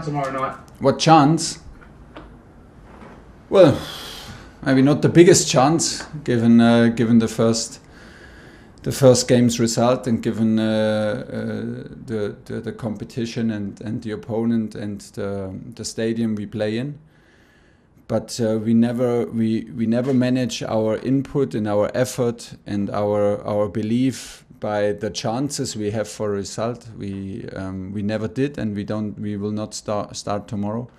tomorrow night? What chance? Well, maybe not the biggest chance, given the first game's result and given the competition and the opponent and the stadium we play in. But we never manage our input and our effort and our belief by the chances we have for a result. We never did, and we will not start tomorrow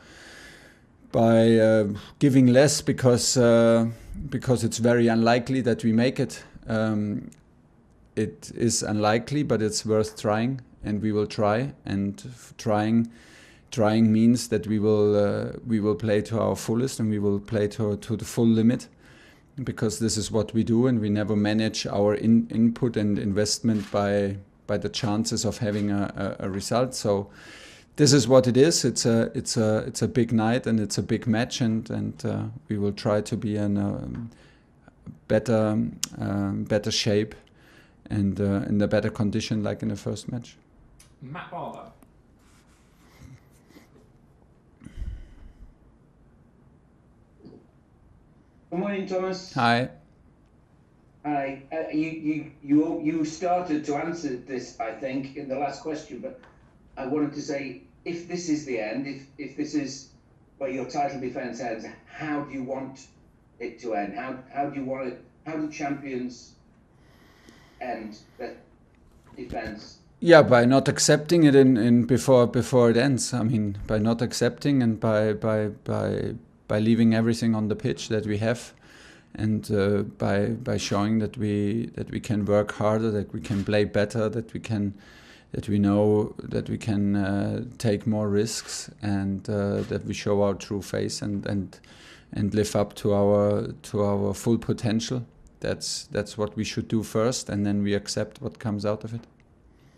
by giving less because it's very unlikely that we make it. It is unlikely, but it's worth trying, and we will try. And trying means that we will play to our fullest, and we will play to the full limit, because this is what we do, and we never manage our input and investment by the chances of having a result. So this is what it is. It's a big night, and it's a big match, and we will try to be in a better shape and in a better condition, like in the first match. Matt Barber. Good morning, Thomas. Hi. Hi. You started to answer this, I think, in the last question, but I wanted to say, if this is the end, if this is where your title defence ends, how do you want it to end? How do you want it? How do champions end that defence? Yeah, by not accepting it in before it ends. I mean, by not accepting and by leaving everything on the pitch that we have, and by showing that we can work harder, that we can play better, that we know that we can take more risks, and that we show our true face and live up to our full potential. That's what we should do first, and then we accept what comes out of it.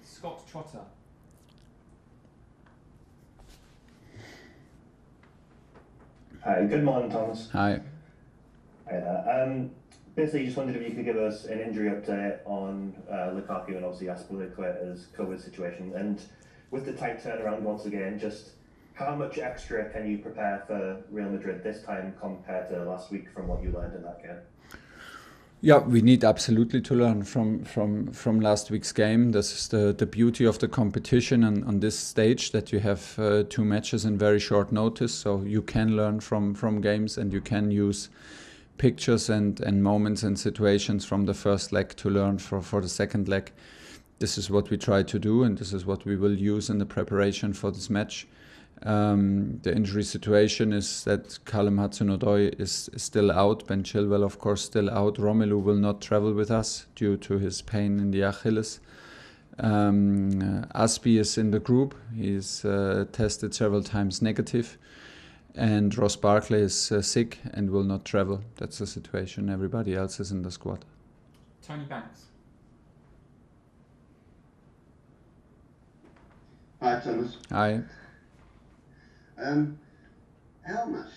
Scott Trotter. Hi, good morning, Thomas. Hi. Hi there. Basically, just wondered if you could give us an injury update on Lukaku and obviously Azpilicueta's COVID situation. And with the tight turnaround once again, just how much extra can you prepare for Real Madrid this time compared to last week from what you learned in that game? Yeah, we need absolutely to learn from last week's game. This is the beauty of the competition and on this stage, that you have 2 matches in very short notice, so you can learn from games, and you can use pictures and moments and situations from the first leg to learn for the second leg. This is what we try to do, and this is what we will use in the preparation for this match. The injury situation is that Callum Hudson-Odoi is still out. Ben Chilwell, of course, still out. Romelu will not travel with us due to his pain in the Achilles. Aspi is in the group. He's tested several times negative. And Ross Barkley is sick and will not travel. That's the situation. Everybody else is in the squad. Tony Banks. Hi, Thomas. Hi. How much?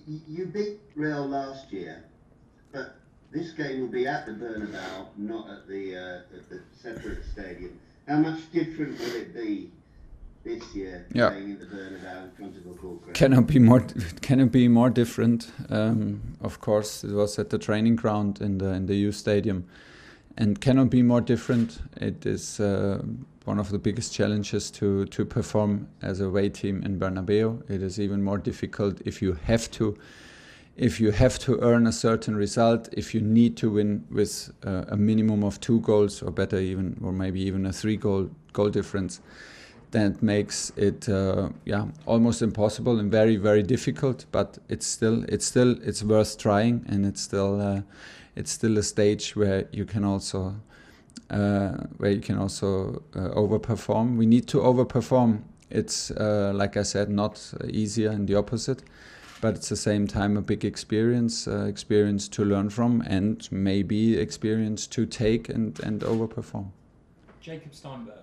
You beat Real last year, but this game will be at the Bernabéu, not at the separate stadium. How much different will it be this year, playing in the Bernabéu in front of a full crowd? Can it be more different? Of course, it was at the training ground in the youth stadium, and cannot be more different. It is one of the biggest challenges to perform as a away team in Bernabéu. It is even more difficult if you have to earn a certain result, if you need to win with a minimum of 2 goals, or better even, or maybe even a 3 goal difference. That makes it almost impossible and very, very difficult. But it's worth trying, and it's still a stage where you can also overperform. We need to overperform. It's like I said, not easier, and the opposite, but at the same time a big experience to learn from, and maybe experience to take and overperform. Jacob Steinberg.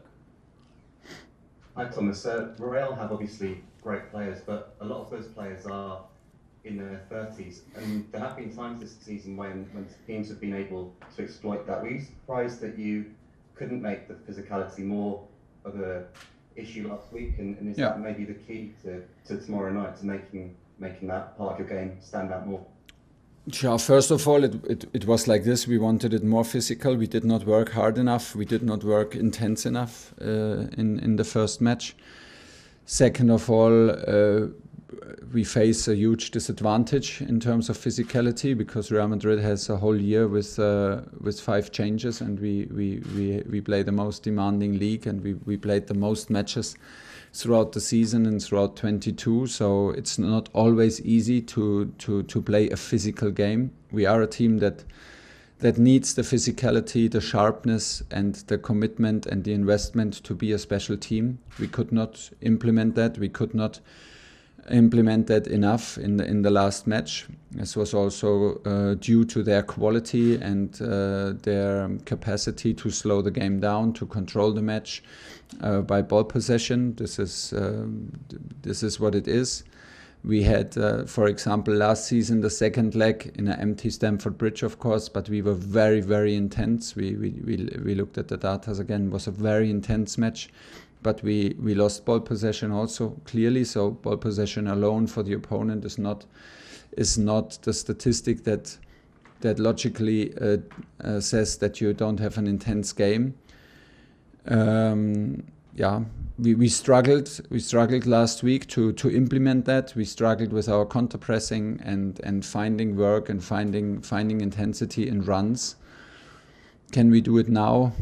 Hi Thomas. Real have obviously great players, but a lot of those players are in their 30s, and there have been times this season when teams have been able to exploit that. Were you surprised that you couldn't make the physicality more of an issue last week, and is that maybe the key to tomorrow night, to making that part of your game stand out more? Yeah, first of all, it was like this. We wanted it more physical. We did not work hard enough. We did not work intense enough in the first match. Second of all, we face a huge disadvantage in terms of physicality, because Real Madrid has a whole year with 5 changes, and we play the most demanding league, and we played the most matches throughout the season and throughout 22. So it's not always easy to play a physical game. We are a team that needs the physicality, the sharpness, and the commitment and the investment to be a special team. We could not implement that. We could not implement that enough in the last match. This was also due to their quality and their capacity to slow the game down, to control the match by ball possession. This is what it is. We had, for example, last season the second leg in an empty Stamford Bridge, of course, but we were very, very intense. We looked at the data again. It was a very intense match. But we lost ball possession also, clearly. So ball possession alone for the opponent is not the statistic that logically says that you don't have an intense game. We struggled last week to implement that. We struggled with our counter pressing and finding work and finding intensity in runs. Can we do it now?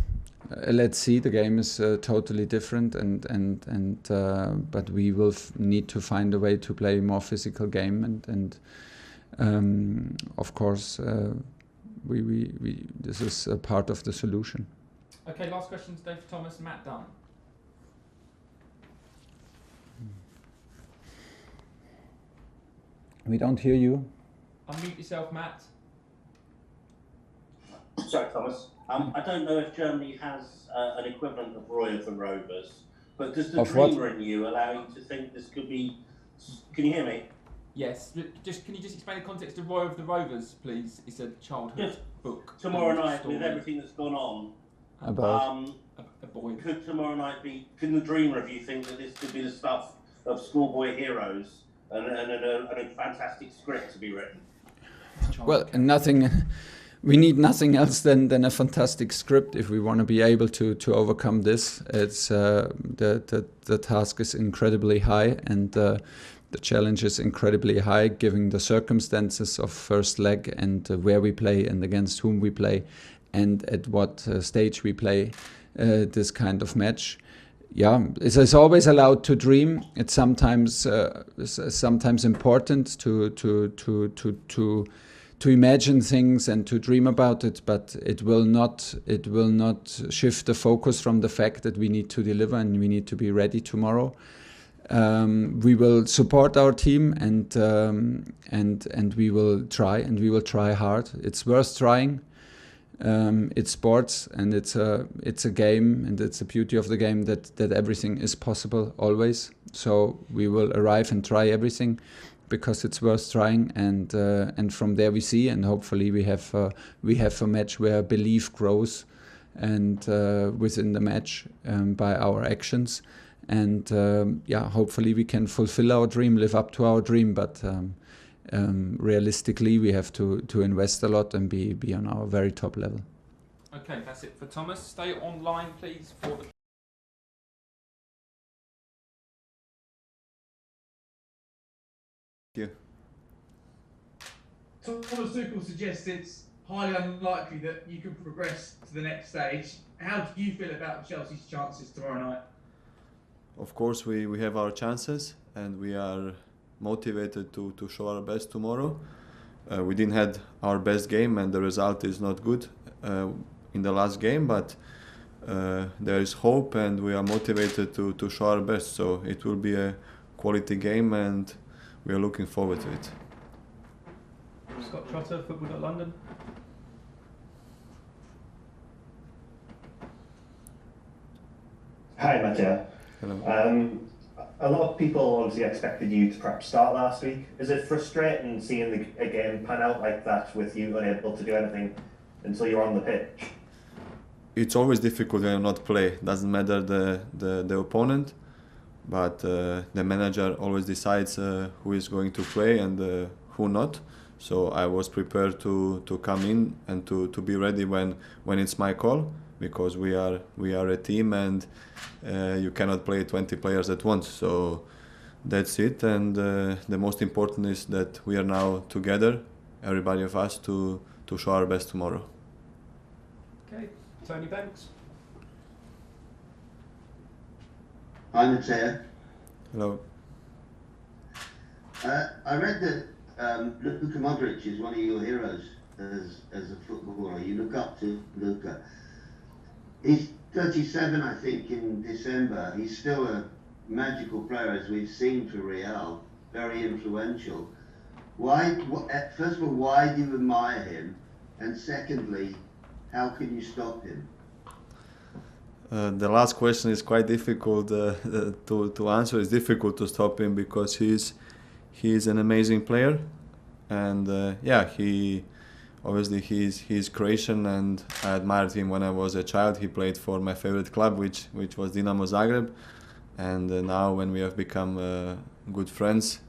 Let's see. The game is totally different, but we will need to find a way to play a more physical game, and of course, this is a part of the solution. Okay, last question today for Thomas. Matt Dunn. We don't hear you. Unmute yourself, Matt. Sorry, Thomas. I don't know if Germany has an equivalent of Roy of the Rovers, but does the dreamer in you allow you to think this could be... Can you hear me? Yes. Can you just explain the context of Roy of the Rovers, please? It's a childhood book. Tomorrow night, with everything that's gone on, about a boy. Could tomorrow night be... Can the dreamer of you think that this could be the stuff of schoolboy heroes and a fantastic script to be written? Well, nothing... We need nothing else than a fantastic script if we want to be able to overcome this. It's the task is incredibly high, and the challenge is incredibly high, given the circumstances of first leg and where we play and against whom we play, and at what stage we play this kind of match. Yeah, it's always allowed to dream. It's sometimes important to imagine things and to dream about it, but it will not shift the focus from the fact that we need to deliver and we need to be ready tomorrow. We will support our team and we will try hard. It's worth trying. It's sports, and it's a game, and it's the beauty of the game that everything is possible always. So we will arrive and try everything, because it's worth trying, and from there we see, and hopefully we have a match where belief grows, and within the match by our actions, and hopefully we can fulfill our dream, live up to our dream, but realistically we have to invest a lot and be on our very top level. Okay, that's it for Thomas. Stay online, please, for the you. Thomas Tuchel suggests it's highly unlikely that you can progress to the next stage. How do you feel about Chelsea's chances tomorrow night? Of course, we have our chances, and we are motivated to show our best tomorrow. We didn't have our best game, and the result is not good in the last game, but there is hope, and we are motivated to show our best. So it will be a quality game, and we are looking forward to it. Scott Trotter, Football.London. Hi, Matteo. Hello. A lot of people obviously expected you to perhaps start last week. Is it frustrating seeing the game pan out like that with you unable to do anything until you're on the pitch? It's always difficult when you not play. Doesn't matter the opponent. but the manager always decides who is going to play and who not. So I was prepared to come in and to be ready when it's my call, because we are a team and you cannot play 20 players at once. So that's it, and the most important is that we are now together, everybody of us, to show our best tomorrow. Okay, Tony Banks. Hi, Matteo. Hello. I read that Luka Modric is one of your heroes as a footballer. You look up to Luka. He's 37, I think, in December. He's still a magical player, as we've seen for Real, very influential. First of all, why do you admire him? And secondly, how can you stop him? The last question is quite difficult to answer. It's difficult to stop him because he's an amazing player, and he's Croatian, and I admired him when I was a child. He played for my favorite club, which was Dinamo Zagreb, and now when we have become good friends,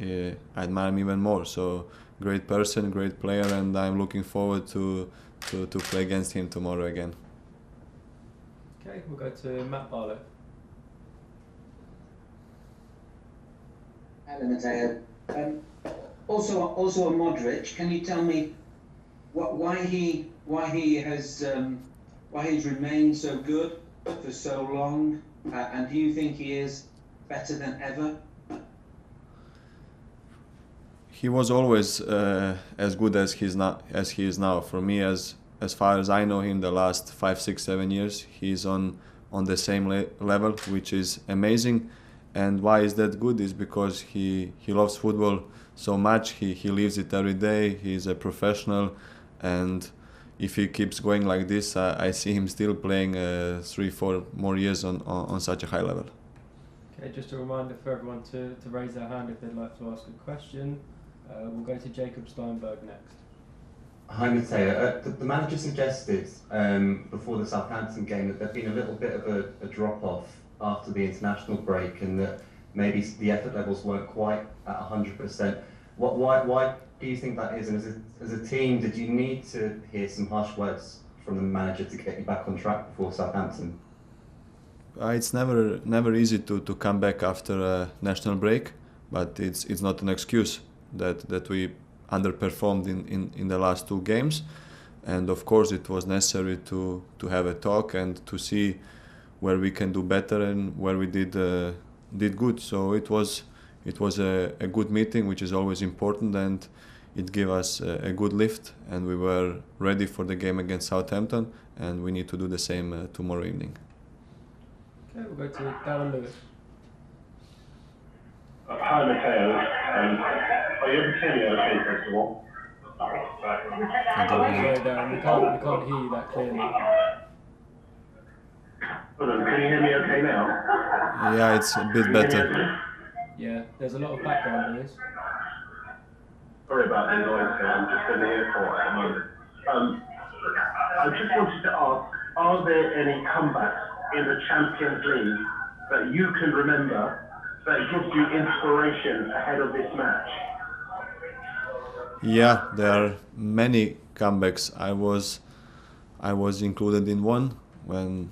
I admire him even more. So great person, great player, and I'm looking forward to play against him tomorrow again. Okay, we'll go to Matt Barlow. Hello, Matteo. Also on Modric, can you tell me why he's remained so good for so long, and do you think he is better than ever? He was always as good as he is now. For me, as far as I know him, the last 5, 6, 7 years, he's on the same level, which is amazing. And why is that good? Is because he loves football so much. He lives it every day. He's a professional, and if he keeps going like this, I see him still playing 3, 4 more years on such a high level. Okay, just a reminder for everyone to raise their hand if they'd like to ask a question. We'll go to Jacob Steinberg next. Hi Matteo, the manager suggested before the Southampton game that there'd been a little bit of a drop-off after the international break, and that maybe the effort levels weren't quite at 100%. Why do you think that is? And as a team, did you need to hear some harsh words from the manager to get you back on track before Southampton? It's never easy to come back after a national break, but it's not an excuse that we underperformed in the last 2 games, and of course it was necessary to have a talk and to see where we can do better and where we did good. So it was a good meeting, which is always important, and it gave us a good lift, and we were ready for the game against Southampton, and we need to do the same tomorrow evening. Okay, we'll go to Darren Lewis. Hi Matteo, are you able to hear me okay first of all? Sorry Darren, we can't hear you that clearly. Hold on, can you hear me okay now? Yeah, it's a bit better. Yeah, there's a lot of background noise. Sorry about the noise here, I'm just in the airport at the moment. I just wanted to ask, are there any comebacks in the Champions League that you can remember that gives you inspiration ahead of this match? Yeah, there are many comebacks. I was included in one when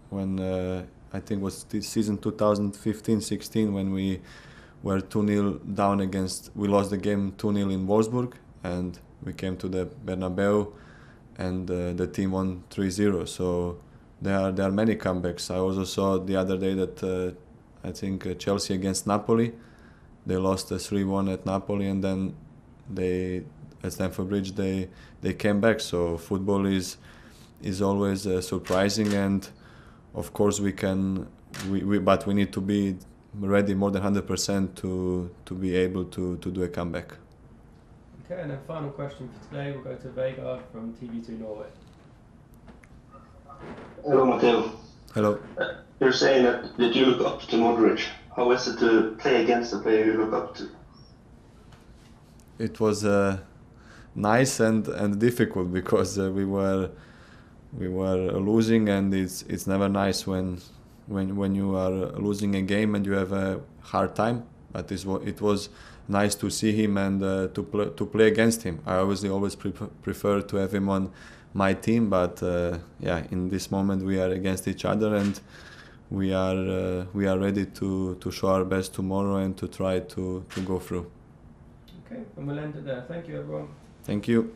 I think it was this season 2015-16 when we were 2-0 down we lost the game 2-0 in Wolfsburg, and we came to the Bernabéu and the team won 3-0. So there are many comebacks. I also saw the other day that I think Chelsea against Napoli, they lost 3-1 at Napoli, and then at Stamford Bridge they came back. So football is always surprising, and of course but we need to be ready more than 100% to be able to do a comeback. Okay, and then final question for today, we'll go to Vegard from TV2 Norway. Hello Matteo. Hello. You're saying that you look up to Modric. How is it to play against a player you look up to? It was nice and difficult because we were losing, and it's never nice when when you are losing a game and you have a hard time. But it was nice to see him and to play against him. I obviously always prefer to have him on my team, but yeah, in this moment we are against each other, and we are ready to show our best tomorrow and to try to go through. Okay, and we'll end it there. Thank you, everyone. Thank you.